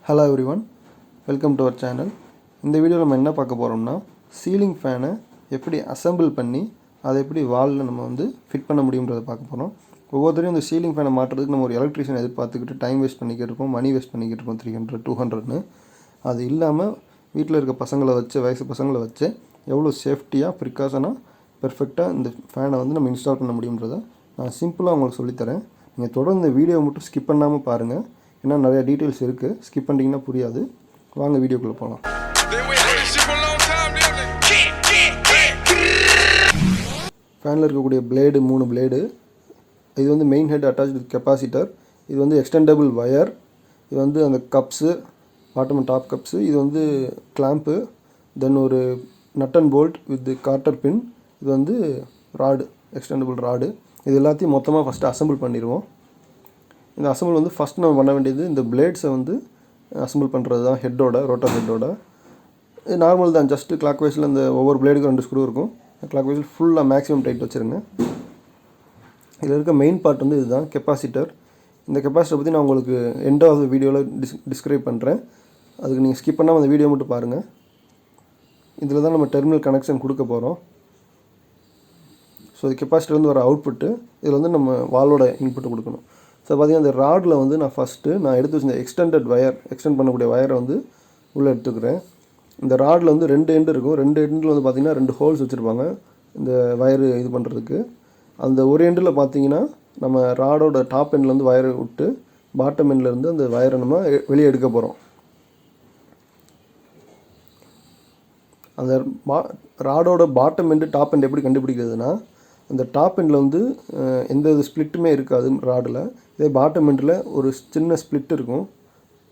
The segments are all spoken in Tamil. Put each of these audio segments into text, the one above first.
Hello everyone, welcome to our channel. இந்த வீடியோவில் நம்ம என்ன பார்க்க போகிறோம்னா சீலிங் ஃபேனை எப்படி அசெம்பிள் பண்ணி அதை எப்படி வாலில் நம்ம வந்து ஃபிட் பண்ண முடியுன்றதை பார்க்க போகிறோம். ஒவ்வொருத்தரையும் இந்த சீலிங் ஃபேனை மாட்டுறதுக்கு நம்ம ஒரு எலக்ட்ரிஷியன் எதிர்பார்த்துக்கிட்டு டைம் வேஸ்ட் பண்ணிக்கிட்டு இருப்போம், மணி வேஸ்ட் பண்ணிக்கிட்டு இருப்போம், 300 200ன்னு. அது இல்லாமல் வீட்டில் இருக்க பசங்களை வச்சு வயசு பசங்களை வச்சு எவ்வளோ சேஃப்டியாக ப்ரிகாஷனாக பெர்ஃபெக்டாக இந்த ஃபேனை வந்து நம்ம இன்ஸ்டால் பண்ண முடியுன்றதை நான் சிம்பிளாக உங்களுக்கு சொல்லித்தரேன். நீங்கள் தொடர்ந்து இந்த வீடியோ மட்டும் ஸ்கிப் பண்ணாமல் பாருங்கள், ஏன்னா நிறையா டீட்டெயில்ஸ் இருக்குது, ஸ்கிப் பண்ணிங்கன்னா புரியாது. வாங்க வீடியோக்குள்ளே போகலாம். ஃபேனில் இருக்கக்கூடிய பிளேடு 3 பிளேடு, இது வந்து மெயின் ஹெட் அட்டாச்டு கெப்பாசிட்டர், இது வந்து எக்ஸ்டெண்டபிள் வயர், இது வந்து அந்த cups bottom and top cups, இது வந்து கிளாம்ப்பு, தென் ஒரு nut and bolt with cotter pin, இது வந்து ராடு எக்ஸ்டெண்டபிள் ராடு. இது எல்லாத்தையும் மொத்தமாக ஃபஸ்ட்டு அசெம்பிள் பண்ணிடுவோம். இந்த அசெம்பிள் வந்து ஃபஸ்ட் நம்ம பண்ண வேண்டியது இந்த பிளேட்ஸை வந்து அசெம்பிள் பண்ணுறது தான், ஹெட்டோட ரோட்டர் ஹெட்டோட. இது நார்மல் தான், ஜஸ்ட்டு கிளாக் வைஸில் இந்த ஒவ்வொரு பிளேடுக்கும் 2 ஸ்க்ரூ இருக்கும். கிளாக் வைஸில் ஃபுல்லாக மேக்ஸிமம் டைட் வச்சுருங்க. இதில் இருக்க மெயின் பார்ட் வந்து இதுதான் கெப்பாசிட்டர். இந்த கெப்பாசிட்டர் பற்றி நான் உங்களுக்கு எண்ட் ஆஃப் த வீடியோவில் டிஸ்கிரைப் பண்ணுறேன், அதுக்கு நீங்கள் ஸ்கிப் பண்ணாமல் அந்த வீடியோ மட்டும் பாருங்கள். இதில் தான் நம்ம டெர்மினல் கனெக்ஷன் கொடுக்க போகிறோம். ஸோ இது கெப்பாசிட்டர் வந்து வர அவுட்புட்டு, இதில் வந்து நம்ம வாலோட இன்புட்டு கொடுக்கணும். ஸோ பார்த்திங்கன்னா அந்த ராடில் வந்து நான் எடுத்து வச்சிருந்த எக்ஸ்டெண்ட் பண்ணக்கூடிய வயரை வந்து உள்ளே எடுத்துக்கிறேன். இந்த ராடில் வந்து 2 எண்டு இருக்கும். 2 எண்டில் வந்து பார்த்திங்கன்னா 2 ஹோல்ஸ் வச்சுருப்பாங்க இந்த வயரு இது பண்ணுறதுக்கு. அந்த ஒரு எண்டில் பார்த்திங்கன்னா நம்ம ராடோட டாப் எண்டில் வந்து வயரை விட்டு பாட்டம் எண்ட்லேருந்து அந்த வயரை நம்ம வெளியே எடுக்க போகிறோம். அந்த ராடோட பாட்டம் எண்டு டாப் எண்ட் எப்படி கண்டுபிடிக்கிறதுனா, அந்த டாப் எண்டில் வந்து எந்த ஸ்ப்ளிட்டுமே இருக்காது ராடில். இதே பாட்டம் எண்டில் ஒரு சின்ன ஸ்ப்ளிட் இருக்கும்,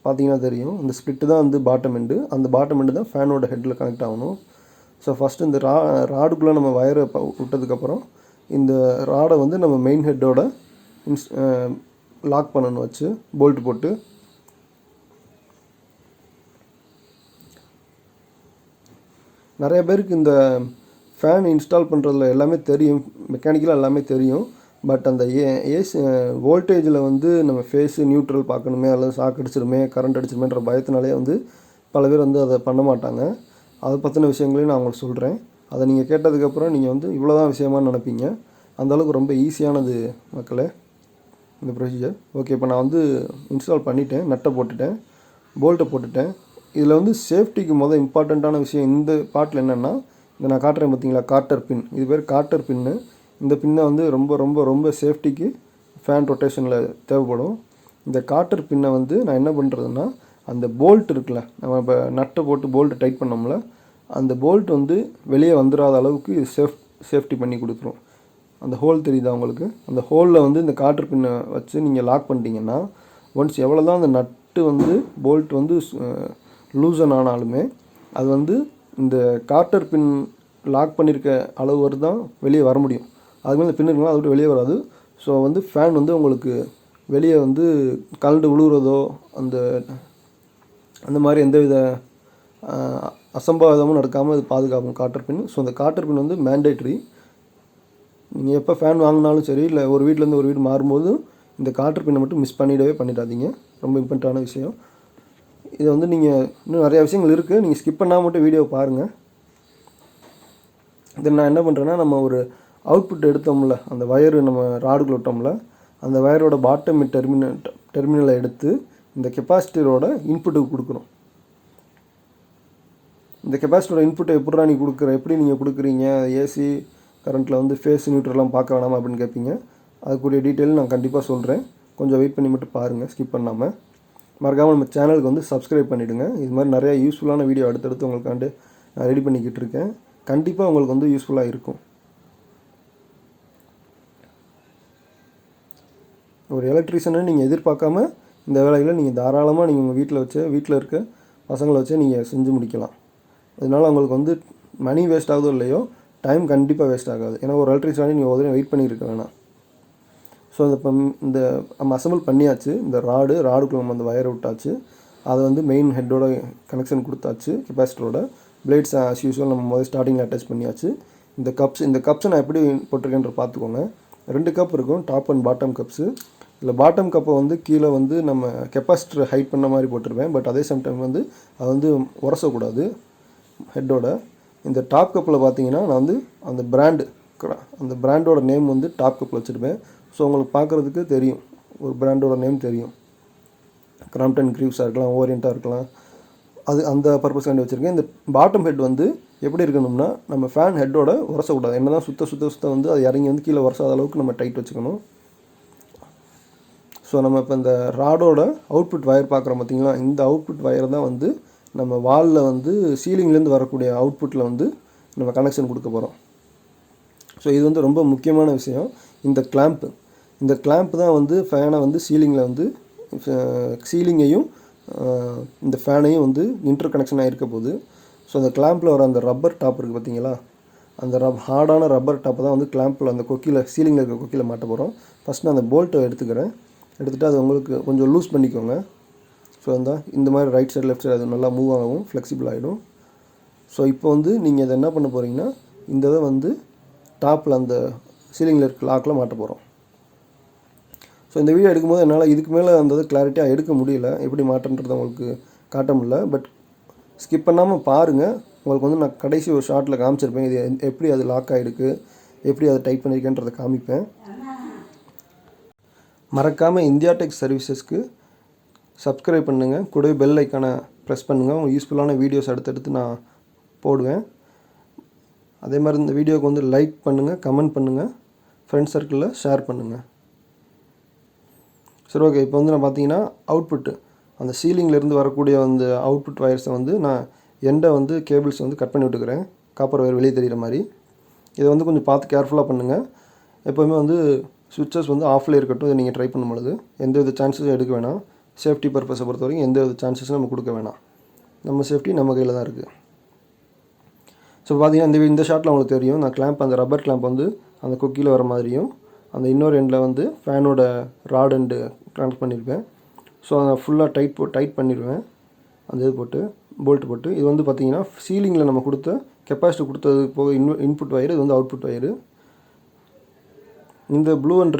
பார்த்தீங்கன்னா தெரியும். அந்த ஸ்ப்ளிட்டு தான் வந்து பாட்டம் எண்டு. அந்த பாட்டம் எண்டு தான் ஃபேனோட ஹெட்டில் கனெக்ட் ஆகணும். ஸோ ஃபஸ்ட்டு இந்த ராடுக்குள்ளே நம்ம வயரை விட்டதுக்கப்புறம் இந்த ராடை வந்து நம்ம மெயின் ஹெட்டோட லாக் பண்ணணும் வச்சு போல்ட் போட்டு. நிறைய பேருக்கு இந்த ஃபேன் இன்ஸ்டால் பண்ணுறதுல எல்லாமே தெரியும், மெக்கானிக்கலாக எல்லாமே தெரியும். பட் அந்த ஏசி வோல்டேஜில் வந்து நம்ம ஃபேஸு நியூட்ரல் பார்க்கணுமே, அல்லது ஷாக் அடிச்சிருமே, கரண்ட் அடிச்சிருமேன்ற பயத்தினாலே வந்து பல பேர் வந்து அதை பண்ண மாட்டாங்க. அதை பற்றின விஷயங்களையும் நான் உங்களுக்கு சொல்கிறேன். அதை நீங்கள் கேட்டதுக்கப்புறம் நீங்கள் வந்து இவ்வளோதான் விஷயமானு நினைப்பீங்க. அந்தளவுக்கு ரொம்ப ஈஸியானது மக்களே இந்த ப்ரொசீஜர். ஓகே, இப்போ நான் வந்து இன்ஸ்டால் பண்ணிட்டேன், நட்டை போட்டுட்டேன், போல்ட்டை போட்டுட்டேன். இதில் வந்து சேஃப்டிக்கு இம்பார்ட்டண்ட்டான விஷயம் இந்த பார்ட்டில் என்னென்னா, இந்த நான் காட்டுறேன் பார்த்தீங்களா கார்ட்டர் பின், இது பேர் கார்ட்டர் பின்னு. இந்த பின்னை வந்து ரொம்ப ரொம்ப ரொம்ப சேஃப்டிக்கு ஃபேன் ரொட்டேஷனில் தேவைப்படும். இந்த கார்ட்டர் பின்னை வந்து நான் என்ன பண்ணுறதுன்னா, அந்த போல்ட் இருக்குல்ல, நம்ம இப்போ நட்டை போட்டு போல்ட்டு டைட் பண்ணோம்ல, அந்த போல்ட் வந்து வெளியே வந்துடாத அளவுக்கு சேஃப்டி பண்ணி கொடுத்துரும். அந்த ஹோல் தெரியுதா உங்களுக்கு? அந்த ஹோலில் வந்து இந்த கார்ட்டர் பின்னை வச்சு நீங்கள் லாக் பண்ணிட்டீங்கன்னா, ஒன்ஸ் எவ்வளோ தான் அந்த நட்டு வந்து போல்ட் வந்து லூசன் ஆனாலுமே அது வந்து இந்த கார்ட்டர் பின் லாக் பண்ணியிருக்க அளவு தான் வெளியே வர முடியும். அதுமாதிரி இந்த பின் இருக்குன்னா அதை விட்டு வெளியே வராது. ஸோ வந்து ஃபேன் வந்து உங்களுக்கு வெளியே வந்து கலண்டு விழுகிறதோ அந்த மாதிரி எந்தவித அசம்பாவிதமும் நடக்காமல் அது பாதுகாக்கும் கார்ட்டர் பின். ஸோ அந்த கார்ட்டர் பின் வந்து மேண்டேட்ரி. நீங்கள் எப்போ ஃபேன் வாங்கினாலும் சரி, இல்லை ஒரு வீட்டிலேருந்து ஒரு வீடு மாறும்போது இந்த கார்ட்டர் பின்னை மட்டும் மிஸ் பண்ணிடாதீங்க. ரொம்ப இம்பார்ட்டண்டான விஷயம். இதை வந்து நீங்கள் இன்னும் நிறையா விஷயங்கள் இருக்குது, நீங்கள் ஸ்கிப் பண்ணாமல் மட்டும் வீடியோ பாருங்கள். இதில் நான் என்ன பண்ணுறேன்னா, நம்ம ஒரு அவுட்புட் எடுத்தோம்ல, அந்த வயரு நம்ம ராடுக்குள்ள விட்டோம்ல, அந்த வயரோட பாட்டம் டெர்மினலை எடுத்து இந்த கெப்பாசிட்டரோட இன்புட்டுக்கு கொடுக்குறோம். இந்த கெப்பாசிட்டரோட இன்புட்டை எப்படி நீங்கள் கொடுக்குறீங்க, ஏசி கரண்ட்டில் வந்து ஃபேஸ் நியூட்ரலாம் பார்க்க வேணாமா அப்படின்னு கேட்பீங்க. அதுக்குரிய டீட்டெயில் நான் கண்டிப்பாக சொல்கிறேன், கொஞ்சம் வெயிட் பண்ணி மட்டும் பாருங்கள் ஸ்கிப் பண்ணாமல். மறக்காமல் நம்ம சேனலுக்கு வந்து சப்ஸ்கிரைப் பண்ணிவிடுங்க. இது மாதிரி நிறையா யூஸ்ஃபுல்லான வீடியோ அடுத்தடுத்து உங்களுக்காண்டு நான் ரெடி பண்ணிக்கிட்டு இருக்கேன். கண்டிப்பாக உங்களுக்கு வந்து யூஸ்ஃபுல்லாக இருக்கும். ஒரு எலக்ட்ரிஷியனை நீங்கள் எதிர்பார்க்காம இந்த வேலைகளை நீங்கள் தாராளமாக நீங்கள் உங்கள் வீட்டில் இருக்க பசங்களை வச்சு நீங்கள் செஞ்சு முடிக்கலாம். அதனால் உங்களுக்கு வந்து மணி வேஸ்ட் ஆகுதோ இல்லையோ, டைம் கண்டிப்பாக வேஸ்ட் ஆகாது. ஏன்னா ஒரு எலக்ட்ரிஷியனை நீங்கள் ஒரு வெயிட் பண்ணியிருக்க வேணாம். ஸோ இந்த நம்ம அசெம்பிள் பண்ணியாச்சு. இந்த ராடுக்குள்ள நம்ம அந்த வயரை விட்டாச்சு. அதை வந்து மெயின் ஹெட்டோட கனெக்ஷன் கொடுத்தாச்சு. கெப்பாசிட்டரோட பிளேட்ஸ் ஆஸ் யூஸ்வல் நம்ம ஸ்டார்டிங்கில் அட்டாச் பண்ணியாச்சு. இந்த கப்ஸை நான் எப்படி போட்டிருக்கேன்ற பார்த்துக்கோங்க. 2 கப் இருக்கும், டாப் அண்ட் பாட்டம் கப்ஸு. இதில் பாட்டம் கப்பை வந்து கீழே வந்து நம்ம கெப்பாசிட்டர் ஹைட் பண்ண மாதிரி போட்டிருப்பேன். பட் அதே சம்டைம் வந்து அது வந்து உரசக்கூடாது ஹெட்டோட. இந்த டாப் கப்பில் பார்த்தீங்கன்னா நான் வந்து அந்த பிராண்டோட நேம் வந்து டாப் கப்பில் வச்சுருப்பேன். ஸோ உங்களுக்கு பார்க்குறதுக்கு தெரியும், ஒரு பிராண்டோட நேம் தெரியும். கிராம்ப்டன் க்ரீவ்ஸாக இருக்கலாம், ஓரியண்ட்டாக இருக்கலாம், அது அந்த பர்பஸ்க்காண்டி வச்சுருக்கேன். இந்த பாட்டம் ஹெட் வந்து எப்படி இருக்கணும்னா நம்ம ஃபேன் ஹெட்டோட உரசக்கூடாது. என்ன தான் சுத்த வந்து அது இறங்கி வந்து கீழே உரசாத அளவுக்கு நம்ம டைட் வச்சுக்கணும். ஸோ நம்ம இப்போ இந்த ராடோட அவுட்புட் வயர் பார்க்குறோம் பார்த்திங்களா, இந்த அவுட்புட் வயர் தான் வந்து நம்ம வாலில் வந்து சீலிங்லேருந்து வரக்கூடிய அவுட்புட்டில் வந்து நம்ம கனெக்ஷன் கொடுக்க போகிறோம். ஸோ இது வந்து ரொம்ப முக்கியமான விஷயம். இந்த கிளாம்ப் தான் வந்து ஃபேனை வந்து சீலிங்கில் வந்து சீலிங்கையும் இந்த ஃபேனையும் வந்து இன்டர் கனெக்ஷன் ஆகிருக்க போகுது. ஸோ அந்த கிளாம்பில் வர அந்த ரப்பர் டாப் இருக்குது பார்த்தீங்களா, அந்த ஹார்டான ரப்பர் டாப்பை தான் வந்து கிளாம்பில் அந்த கொக்கியில் சீலிங்கில் இருக்க கொக்கியில் மாட்ட போகிறோம். ஃபஸ்ட் நான் அந்த போல்ட்டை எடுத்துகிட்டு அது உங்களுக்கு கொஞ்சம் லூஸ் பண்ணிக்கோங்க. ஸோ இந்த மாதிரி ரைட் சைடு லெஃப்ட் சைடு அது நல்லா மூவ் ஆகும், ஃப்ளெக்சிபிள் ஆகிடும். ஸோ இப்போ வந்து நீங்கள் இதை என்ன பண்ண போகிறீங்கன்னா, இந்த இதை வந்து டாப்பில் அந்த சீலிங்கில் இருக்க லாக்கில் மாட்ட போகிறோம். ஸோ இந்த வீடியோ எடுக்கும்போது என்னால் இதுக்கு மேலே அந்த கிளாரிட்டியாக எடுக்க முடியல, எப்படி மாட்டேன்றதை உங்களுக்கு காட்ட முடியல. பட் ஸ்கிப் பண்ணாமல் பாருங்கள், உங்களுக்கு வந்து நான் கடைசி ஒரு ஷார்ட்டில் காமிச்சிருப்பேன் இது எப்படி அது லாக் ஆகிருக்கு, எப்படி அதை டைப் பண்ணியிருக்கேன்றதை காமிப்பேன். மறக்காமல் இந்தியா டெக் சர்வீசஸ்க்கு சப்ஸ்கிரைப் பண்ணுங்கள், கூடவே பெல் ஐக்கானை ப்ரெஸ் பண்ணுங்கள். உங்களுக்கு யூஸ்ஃபுல்லான வீடியோஸ் அடுத்தடுத்து நான் போடுவேன். அதே மாதிரி இந்த வீடியோவுக்கு வந்து லைக் பண்ணுங்கள், கமெண்ட் பண்ணுங்கள், ஃப்ரெண்ட்ஸ் சர்க்கிளில் ஷேர் பண்ணுங்கள். சரி, ஓகே. இப்போ வந்து நான் பார்த்தீங்கன்னா அவுட்புட்டு அந்த சீலிங்லேருந்து வரக்கூடிய அந்த அவுட்புட் வயர்ஸை வந்து நான் எண்டை வந்து கேபிள்ஸ் வந்து கட் பண்ணி விட்டுக்கிறேன், காப்பர் வயர் வெளியே தெரிகிற மாதிரி. இதை வந்து கொஞ்சம் பார்த்து கேர்ஃபுல்லாக பண்ணுங்கள். எப்போவுமே வந்து சுவிட்சஸ் வந்து ஆஃப்லேயே இருக்கட்டும். இதை நீங்கள் ட்ரை பண்ணும் பொழுது எந்த வித சான்சஸும் எடுக்க வேணாம். சேஃப்டி பர்பஸை பொறுத்த வரைக்கும் எந்த வித சான்சஸும் நம்ம கொடுக்க வேணாம். நம்ம சேஃப்டி நம்ம கையில் தான் இருக்குது. ஸோ பார்த்தீங்கன்னா இந்த ஷாட்டில் உங்களுக்கு தெரியும், நான் அந்த ரப்பர் கிளாம்ப் வந்து அந்த கொக்கியில் வர மாதிரியும் அந்த இன்னொரு எண்டில் வந்து ஃபேனோட ராட் எண்டு கனெக்ட் பண்ணியிருப்பேன். ஸோ அதை ஃபுல்லாக டைட் பண்ணிடுவேன், அந்த இது போட்டு போல்ட்டு போட்டு. இது வந்து பார்த்திங்கன்னா சீலிங்கில் நம்ம கொடுத்த கெப்பாசிட்டி கொடுத்தது போக இன்புட் வயர், இது வந்து அவுட்புட் வயரு. இந்த ப்ளூ அண்ட்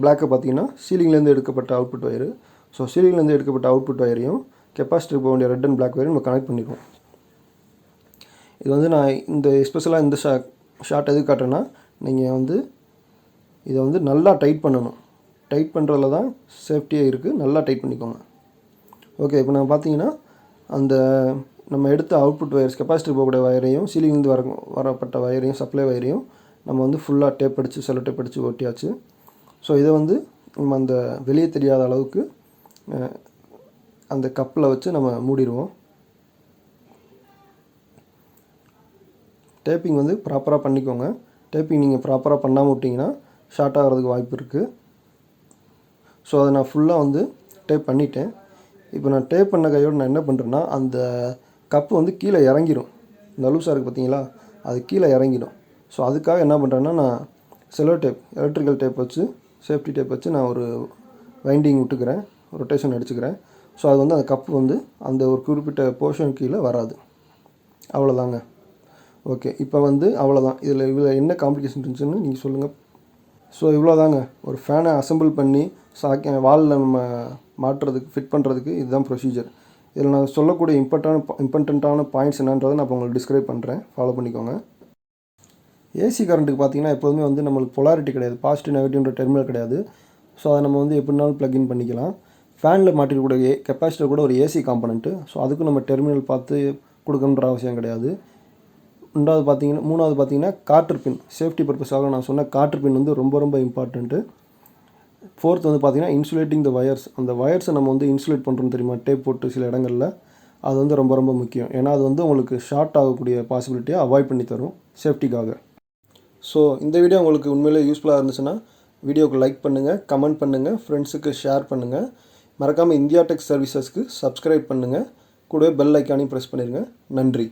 பிளாக்கை பார்த்திங்கன்னா சீலிங்லேருந்து எடுக்கப்பட்ட அவுட்புட் வயரு. ஸோ சீலிங்லேருந்து எடுக்கப்பட்ட அவுட்புட் வயரையும் கெப்பாசிட்டி போக வேண்டிய ரெட் அண்ட் பிளாக் வயரையும் நம்ம கனெக்ட் பண்ணிடுவோம். இது வந்து நான் எஸ்பெஷலாக இந்த ஷார்ட் எதுக்கு காட்டுறேன்னா, நீங்கள் வந்து இதை வந்து நல்லா டைட் பண்ணணும். டைட் பண்ணுறதுல தான் சேஃப்டியாக இருக்குது, நல்லா டைட் பண்ணிக்கோங்க. ஓகே, இப்போ நான் பார்த்தீங்கன்னா அந்த நம்ம எடுத்த அவுட்புட் வயர்ஸ் கெப்பாசிட்டி போகக்கூடிய வயரையும் சீலிங்லேருந்து வரப்பட்ட வயரையும் சப்ளை வயரையும் நம்ம வந்து ஃபுல்லாக டேப் அடித்து செல்லோ டேப் அடித்து ஒட்டியாச்சு. ஸோ இதை வந்து நம்ம அந்த வெளியே தெரியாத அளவுக்கு அந்த கப்பில் வச்சு நம்ம மூடிடுவோம். டேப்பிங் வந்து ப்ராப்பராக பண்ணிக்கோங்க. டேப்பிங் நீங்கள் ப்ராப்பராக பண்ணாமல் விட்டிங்கன்னா ஷார்ட் ஆகிறதுக்கு வாய்ப்பு இருக்குது. ஸோ அதை நான் ஃபுல்லாக வந்து டேப் பண்ணிட்டேன். இப்போ நான் டேப் பண்ண கையோடு நான் என்ன பண்ணுறேன்னா, அந்த கப்பு வந்து கீழே இறங்கிடும். இந்த லூஸாக இருக்குது பார்த்தீங்களா, அது கீழே இறங்கிடும். ஸோ அதுக்காக என்ன பண்ணுறேன்னா, நான் செல்லோ டேப் எலக்ட்ரிக்கல் டேப் வச்சு சேஃப்டி டேப் வச்சு நான் ஒரு வைண்டிங் விட்டுக்கிறேன், ரொட்டேஷன் அடிச்சுக்கிறேன். ஸோ அது வந்து அந்த கப்பு வந்து அந்த ஒரு குறிப்பிட்ட போர்ஷன் கீழே வராது. அவ்வளோதாங்க. ஓகே, இப்போ வந்து அவ்வளோதான். இதில் என்ன காம்ப்ளிகேஷன் இருந்துச்சுன்னு நீங்கள் சொல்லுங்கள். ஸோ இவ்வளோதாங்க, ஒரு ஃபேனை அசெம்பிள் பண்ணி வாலில் நம்ம மாட்டுறதுக்கு ஃபிட் பண்ணுறதுக்கு இதுதான் ப்ரொசீஜர். இதில் நான் சொல்லக்கூடிய இம்பார்ட்டண்ட்டான பாயிண்ட்ஸ் என்னன்றதை நான் இப்போ உங்களுக்கு டிஸ்கிரைப் பண்ணுறேன், ஃபாலோ பண்ணிக்கோங்க. ஏசி கரண்ட்டுக்கு பார்த்தீங்கன்னா எப்போதுமே வந்து நம்மளுக்கு பொலாரிட்டி கிடையாது, பாசிட்டிவ் நெகட்டிவ்ன்ற டெர்மினல் கிடையாது. ஸோ அதை நம்ம வந்து எப்படினாலும் ப்ளக்இன் பண்ணிக்கலாம். ஃபேனில் மாட்டிருக்கக்கூடிய கெப்பாசிட்டர் கூட ஒரு ஏசி காம்பனண்ட்டு. ஸோ அதுக்கும் நம்ம டெர்மினல் பார்த்து கொடுக்கணுன்ற அவசியம் கிடையாது. மூணாவது பார்த்தீங்கன்னா காற்று பின், சேஃப்டி பர்பஸாக நான் சொன்ன காற்று பின் வந்து ரொம்ப ரொம்ப இம்பார்ட்டண்ட்டு. ஃபோர்த் வந்து பார்த்திங்கன்னா இன்சுலேட்டிங் த வயர்ஸ். அந்த வயர்ஸை நம்ம வந்து இன்சுலேட் பண்ணுறோம் தெரியுமா, டேப் போட்டு சில இடங்களில். அது வந்து ரொம்ப ரொம்ப முக்கியம். ஏன்னா அது வந்து உங்களுக்கு ஷார்ட் ஆகக்கூடிய பாசிபிலிட்டியை அவாய்ட் பண்ணி தரும் சேஃப்டிக்காக. ஸோ இந்த வீடியோ உங்களுக்கு உண்மையிலே யூஸ்ஃபுல்லாக இருந்துச்சுன்னா வீடியோவுக்கு லைக் பண்ணுங்கள், கமெண்ட் பண்ணுங்கள், ஃப்ரெண்ட்ஸுக்கு ஷேர் பண்ணுங்கள். மறக்காமல் இந்தியா டெக் சர்வீசஸ்க்கு சப்ஸ்கிரைப் பண்ணுங்கள், கூடவே பெல் ஐக்கானையும் ப்ரெஸ் பண்ணிடுங்க. நன்றி.